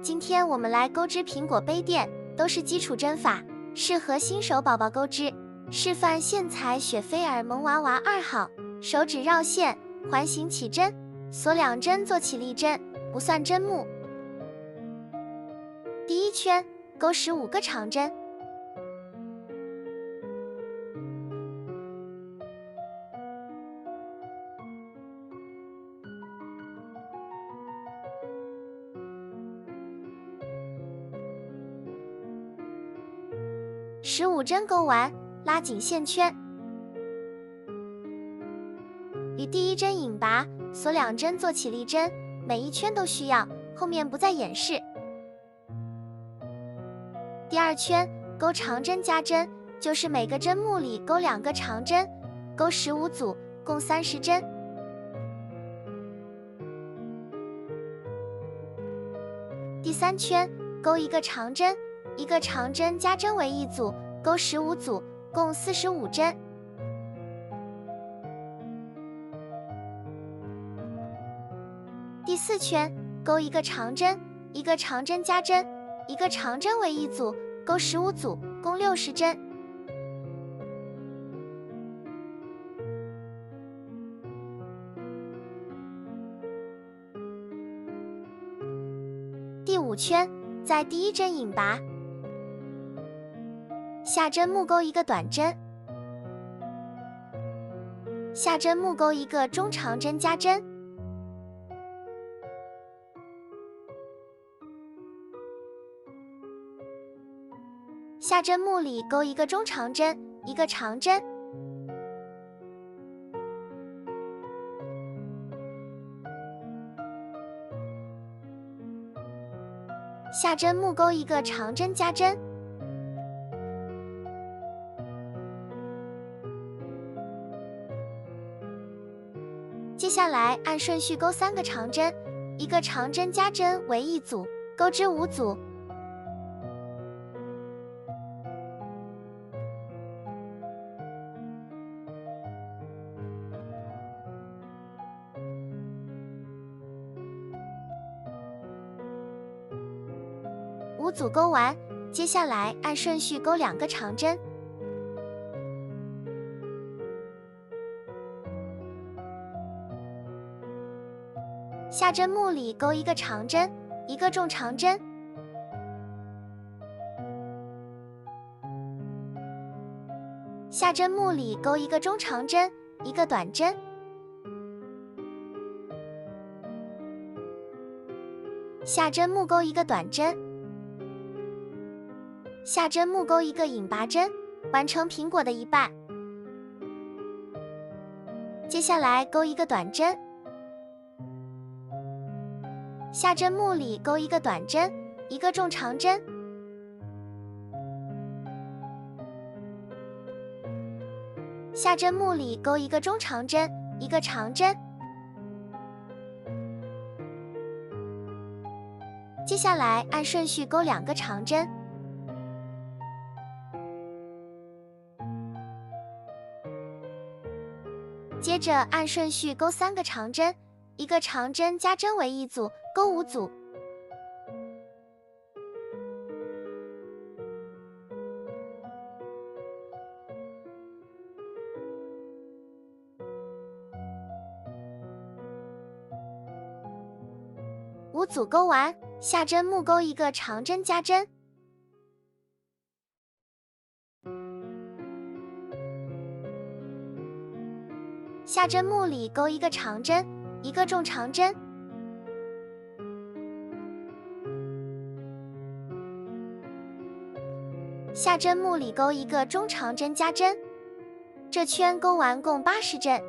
今天我们来钩织苹果杯垫，都是基础针法，适合新手宝宝钩织。示范线裁雪菲尔萌娃娃2号，手指绕线，环形起针，锁2针做起立针，不算针目。第1圈钩15个长针。15针钩完，拉紧线圈，与第1针引拔，锁2针做起立针，每一圈都需要，后面不再演示。第2圈钩长针加针，就是每个针目里钩2个长针，钩15组，共30针。第3圈钩1个长针，1个长针加针为1组，钩15组，共45针。第4圈钩1个长针，1个长针加针，1个长针为1组，钩15组，共60针。第5圈在第1针引拔，下针目钩1个短针，下针目钩1个中长针加针，下针目里钩1个中长针，1个长针，下针目钩1个长针加针，接下来按顺序钩3个长针，1个长针加针为1组，钩织5组。5组钩完，接下来按顺序钩2个长针，下针目里钩1个长针，1个中长针，下针目里钩1个中长针，1个短针，下针目钩1个短针，下针目钩1个引拔针，完成苹果的一半。接下来钩1个短针，下针目里钩1个短针，1个中长针，下针目里钩1个中长针，1个长针。接下来按顺序钩2个长针，接着按顺序钩3个长针，1个长针加针为1组，钩5组。5组钩完，下针目钩1个长针加针，下针目里钩1个长针，1个中长针，下针目里钩1个中长针加针。这圈钩完共80针。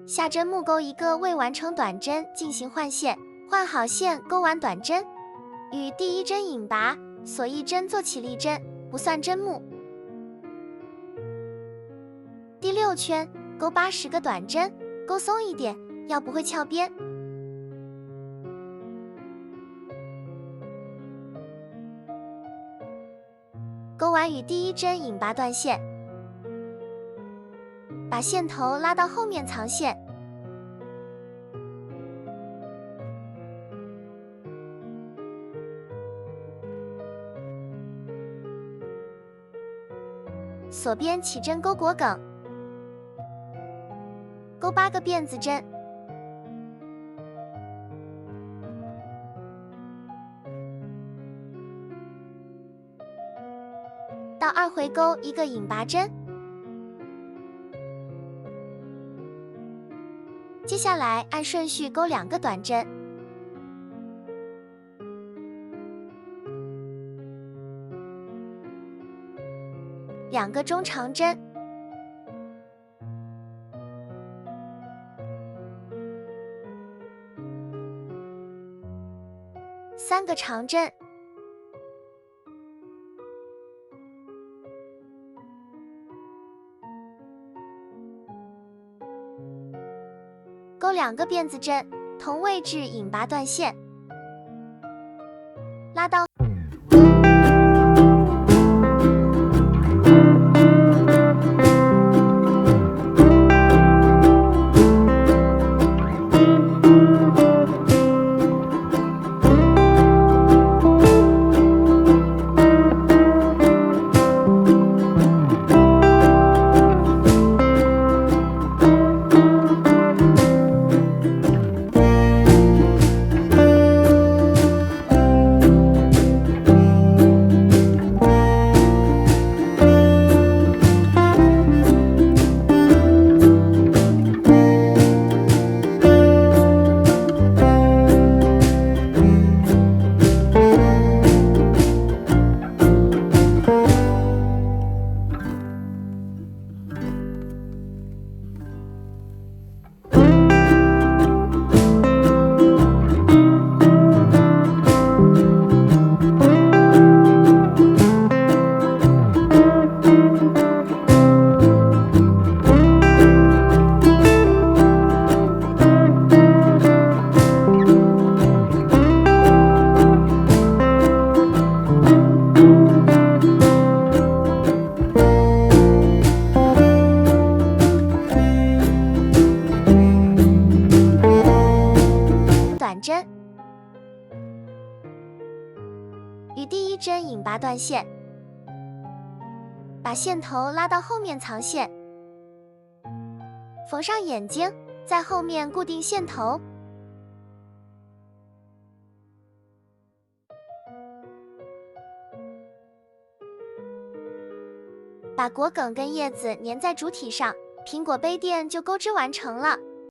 下针目钩1个未完成短针进行换线，换好线钩完短针，与第1针引拔，锁1针做起立针，不算针目。第6圈钩80个短针，钩松一点，要不会翘边。钩完与第1针引拔断线，把线头拉到后面藏线，锁边起针钩果梗，钩8个辫子针。到2回钩1个引拔针。接下来按顺序钩2个短针，2个中长针，3个长针，钩2个辫子针，同位置引拔断线，拉到短针，与第1针引拔断线，把线头拉到后面藏线，缝上眼睛，在后面固定线头。把果梗跟叶子粘在主体上，苹果杯垫就钩织完成了。